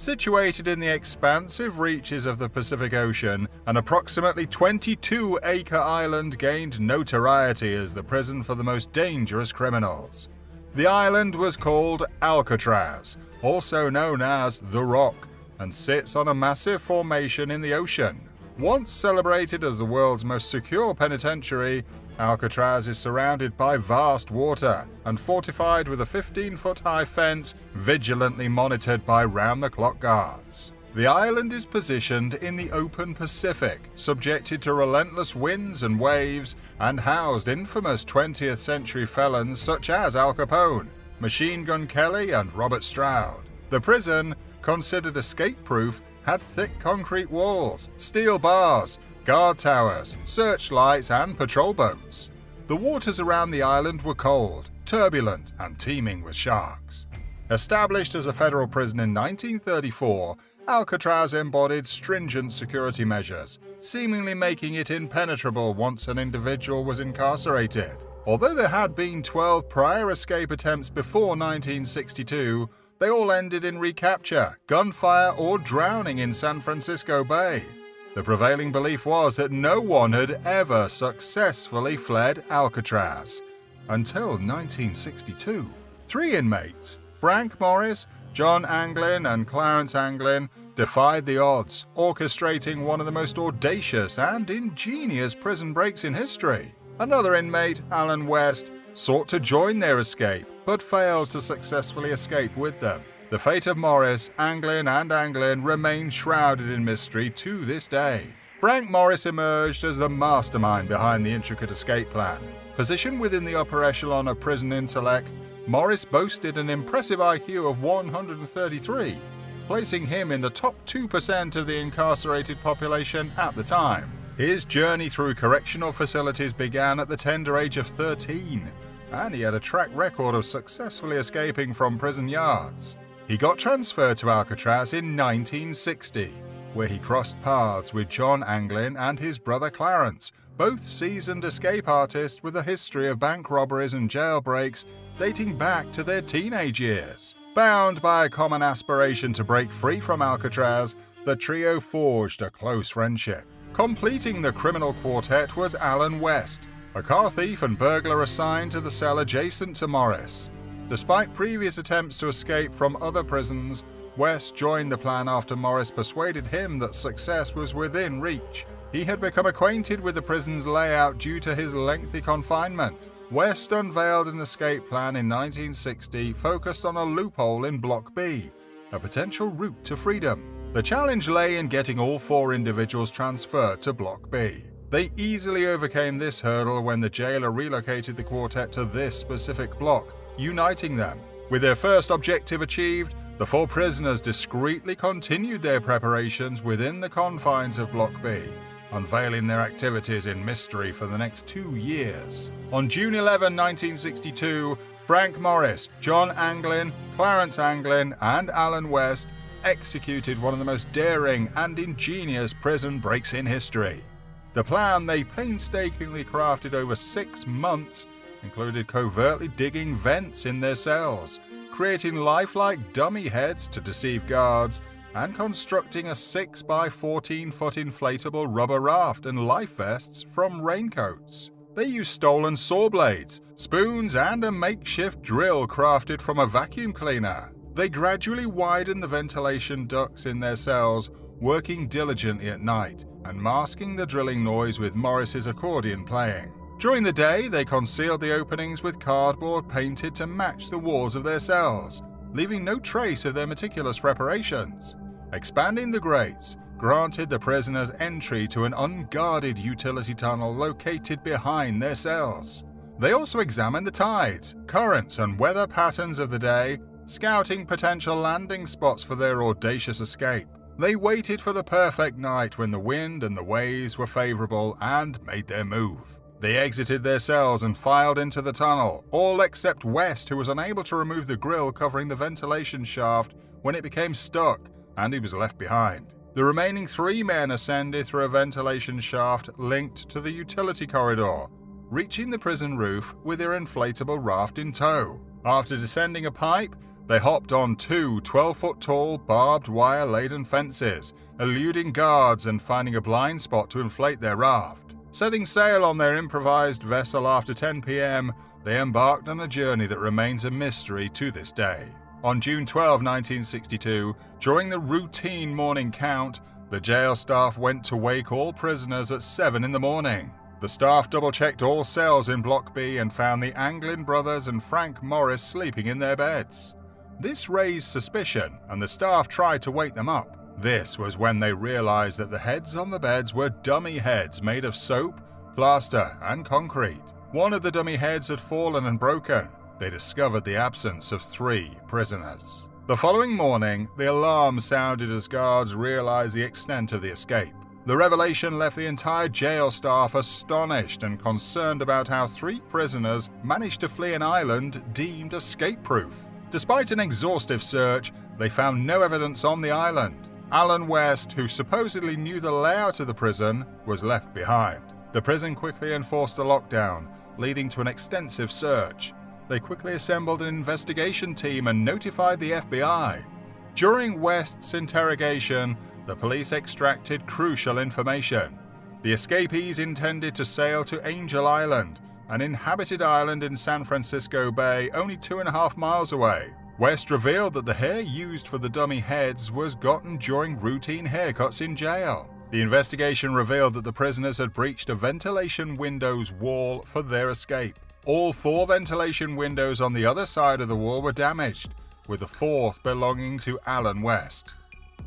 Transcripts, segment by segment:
Situated in the expansive reaches of the Pacific Ocean, an approximately 22-acre island gained notoriety as the prison for the most dangerous criminals. The island was called Alcatraz, also known as The Rock, and sits on a massive formation in the ocean. Once celebrated as the world's most secure penitentiary, Alcatraz is surrounded by vast water and fortified with a 15-foot-high fence vigilantly monitored by round-the-clock guards. The island is positioned in the open Pacific, subjected to relentless winds and waves, and housed infamous 20th century felons such as Al Capone, Machine Gun Kelly, and Robert Stroud. The prison, considered escape-proof, had thick concrete walls, steel bars, guard towers, searchlights, and patrol boats. The waters around the island were cold, turbulent, and teeming with sharks. Established as a federal prison in 1934, Alcatraz embodied stringent security measures, seemingly making it impenetrable once an individual was incarcerated. Although there had been 12 prior escape attempts before 1962, they all ended in recapture, gunfire, or drowning in San Francisco Bay. The prevailing belief was that no one had ever successfully fled Alcatraz. Until 1962. 3 inmates, Frank Morris, John Anglin, and Clarence Anglin, defied the odds, orchestrating one of the most audacious and ingenious prison breaks in history. Another inmate, Alan West, sought to join their escape, but failed to successfully escape with them. The fate of Morris, Anglin, and Anglin remains shrouded in mystery to this day. Frank Morris emerged as the mastermind behind the intricate escape plan. Positioned within the upper echelon of prison intellect, Morris boasted an impressive IQ of 133, placing him in the top 2% of the incarcerated population at the time. His journey through correctional facilities began at the tender age of 13, and he had a track record of successfully escaping from prison yards. He got transferred to Alcatraz in 1960, where he crossed paths with John Anglin and his brother Clarence, both seasoned escape artists with a history of bank robberies and jailbreaks dating back to their teenage years. Bound by a common aspiration to break free from Alcatraz, the trio forged a close friendship. Completing the criminal quartet was Alan West, a car thief and burglar assigned to the cell adjacent to Morris. Despite previous attempts to escape from other prisons, West joined the plan after Morris persuaded him that success was within reach. He had become acquainted with the prison's layout due to his lengthy confinement. West unveiled an escape plan in 1960 focused on a loophole in Block B, a potential route to freedom. The challenge lay in getting all 4 individuals transferred to Block B. They easily overcame this hurdle when the jailer relocated the quartet to this specific block, uniting them. With their first objective achieved, the 4 prisoners discreetly continued their preparations within the confines of Block B, unveiling their activities in mystery for the next 2 years. On June 11, 1962, Frank Morris, John Anglin, Clarence Anglin, and Alan West executed one of the most daring and ingenious prison breaks in history. The plan they painstakingly crafted over 6 months included covertly digging vents in their cells, creating lifelike dummy heads to deceive guards, and constructing a 6 by 14-foot inflatable rubber raft and life vests from raincoats. They used stolen saw blades, spoons, and a makeshift drill crafted from a vacuum cleaner. They gradually widened the ventilation ducts in their cells, working diligently at night and masking the drilling noise with Morris's accordion playing. During the day, they concealed the openings with cardboard painted to match the walls of their cells, leaving no trace of their meticulous preparations. Expanding the grates granted the prisoners entry to an unguarded utility tunnel located behind their cells. They also examined the tides, currents, and weather patterns of the day, scouting potential landing spots for their audacious escape. They waited for the perfect night when the wind and the waves were favorable and made their move. They exited their cells and filed into the tunnel, all except West, who was unable to remove the grill covering the ventilation shaft when it became stuck, and he was left behind. The remaining 3 men ascended through a ventilation shaft linked to the utility corridor, reaching the prison roof with their inflatable raft in tow. After descending a pipe, They hopped on two 12-foot-tall barbed wire-laden fences, eluding guards and finding a blind spot to inflate their raft. Setting sail on their improvised vessel after 10 p.m., they embarked on a journey that remains a mystery to this day. On June 12, 1962, during the routine morning count, the jail staff went to wake all prisoners at 7 in the morning. The staff double-checked all cells in Block B and found the Anglin brothers and Frank Morris sleeping in their beds. This raised suspicion, and the staff tried to wake them up. This was when they realized that the heads on the beds were dummy heads made of soap, plaster, and concrete. One of the dummy heads had fallen and broken. They discovered the absence of 3 prisoners. The following morning, the alarm sounded as guards realized the extent of the escape. The revelation left the entire jail staff astonished and concerned about how 3 prisoners managed to flee an island deemed escape-proof. Despite an exhaustive search, they found no evidence on the island. Alan West, who supposedly knew the layout of the prison, was left behind. The prison quickly enforced a lockdown, leading to an extensive search. They quickly assembled an investigation team and notified the FBI. During West's interrogation, the police extracted crucial information. The escapees intended to sail to Angel Island, an inhabited island in San Francisco Bay, only 2.5 miles away. West revealed that the hair used for the dummy heads was gotten during routine haircuts in jail. The investigation revealed that the prisoners had breached a ventilation window's wall for their escape. All 4 ventilation windows on the other side of the wall were damaged, with the 4th belonging to Alan West.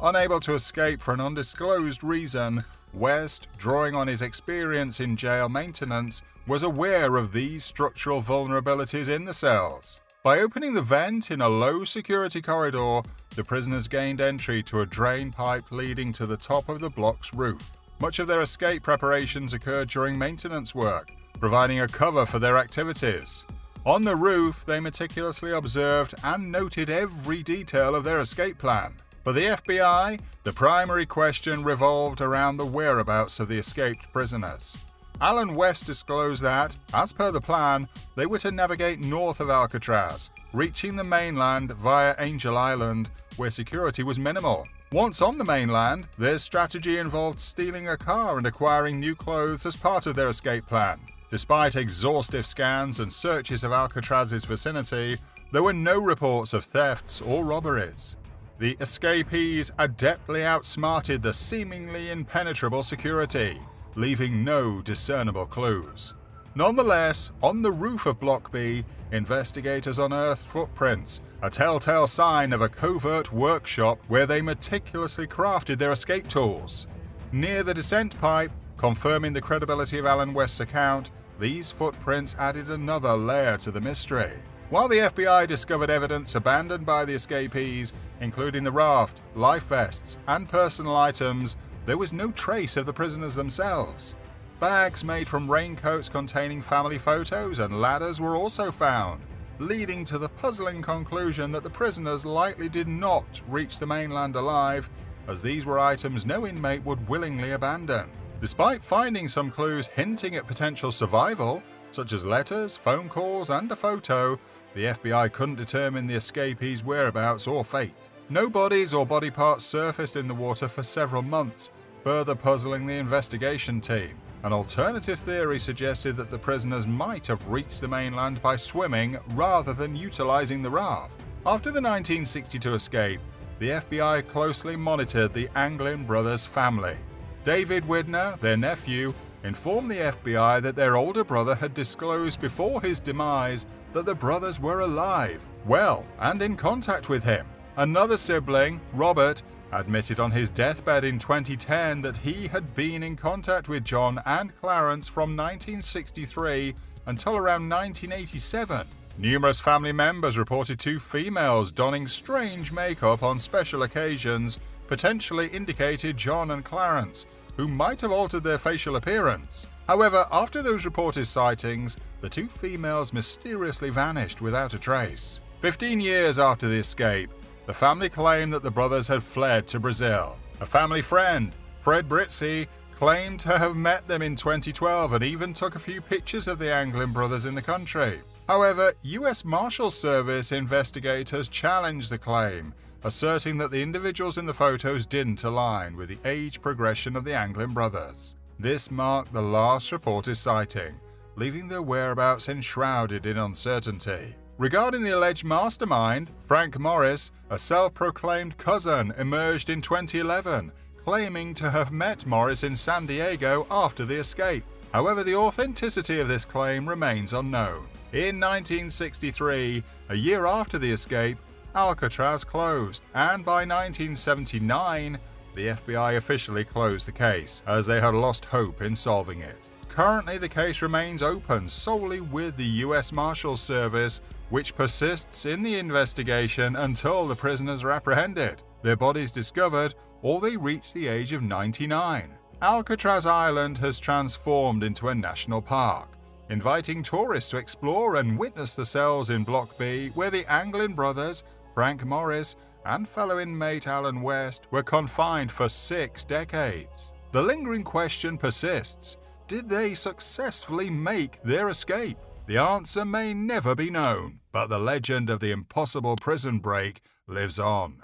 Unable to escape for an undisclosed reason, West, drawing on his experience in jail maintenance, was aware of these structural vulnerabilities in the cells. By opening the vent in a low-security corridor, the prisoners gained entry to a drain pipe leading to the top of the block's roof. Much of their escape preparations occurred during maintenance work, providing a cover for their activities. On the roof, they meticulously observed and noted every detail of their escape plan. For the FBI, the primary question revolved around the whereabouts of the escaped prisoners. Alan West disclosed that, as per the plan, they were to navigate north of Alcatraz, reaching the mainland via Angel Island, where security was minimal. Once on the mainland, their strategy involved stealing a car and acquiring new clothes as part of their escape plan. Despite exhaustive scans and searches of Alcatraz's vicinity, there were no reports of thefts or robberies. The escapees adeptly outsmarted the seemingly impenetrable security, leaving no discernible clues. Nonetheless, on the roof of Block B, investigators unearthed footprints, a telltale sign of a covert workshop where they meticulously crafted their escape tools. Near the descent pipe, confirming the credibility of Alan West's account, these footprints added another layer to the mystery. While the FBI discovered evidence abandoned by the escapees, including the raft, life vests, and personal items, there was no trace of the prisoners themselves. Bags made from raincoats containing family photos and ladders were also found, leading to the puzzling conclusion that the prisoners likely did not reach the mainland alive, as these were items no inmate would willingly abandon. Despite finding some clues hinting at potential survival, such as letters, phone calls, and a photo, the FBI couldn't determine the escapees' whereabouts or fate. No bodies or body parts surfaced in the water for several months, further puzzling the investigation team. An alternative theory suggested that the prisoners might have reached the mainland by swimming rather than utilizing the raft. After the 1962 escape, the FBI closely monitored the Anglin brothers' family. David Widner, their nephew, informed the FBI that their older brother had disclosed before his demise that the brothers were alive, well, and in contact with him. Another sibling, Robert, admitted on his deathbed in 2010 that he had been in contact with John and Clarence from 1963 until around 1987. Numerous family members reported 2 females donning strange makeup on special occasions, potentially indicated John and Clarence, who might have altered their facial appearance. However, after those reported sightings, the 2 females mysteriously vanished without a trace. 15 years after the escape, the family claimed that the brothers had fled to Brazil. A family friend, Fred Britzi, claimed to have met them in 2012 and even took a few pictures of the Anglin brothers in the country. However, US Marshal Service investigators challenged the claim, asserting that the individuals in the photos didn't align with the age progression of the Anglin brothers. This marked the last reported sighting, leaving their whereabouts enshrouded in uncertainty. Regarding the alleged mastermind, Frank Morris, a self-proclaimed cousin, emerged in 2011, claiming to have met Morris in San Diego after the escape. However, the authenticity of this claim remains unknown. In 1963, a year after the escape, Alcatraz closed, and by 1979, the FBI officially closed the case, as they had lost hope in solving it. Currently, the case remains open solely with the US Marshals Service, which persists in the investigation until the prisoners are apprehended, their bodies discovered, or they reach the age of 99. Alcatraz Island has transformed into a national park, inviting tourists to explore and witness the cells in Block B where the Anglin brothers, Frank Morris, and fellow inmate Alan West were confined for 6 decades. The lingering question persists: did they successfully make their escape? The answer may never be known, but the legend of the Impossible Prison Break lives on.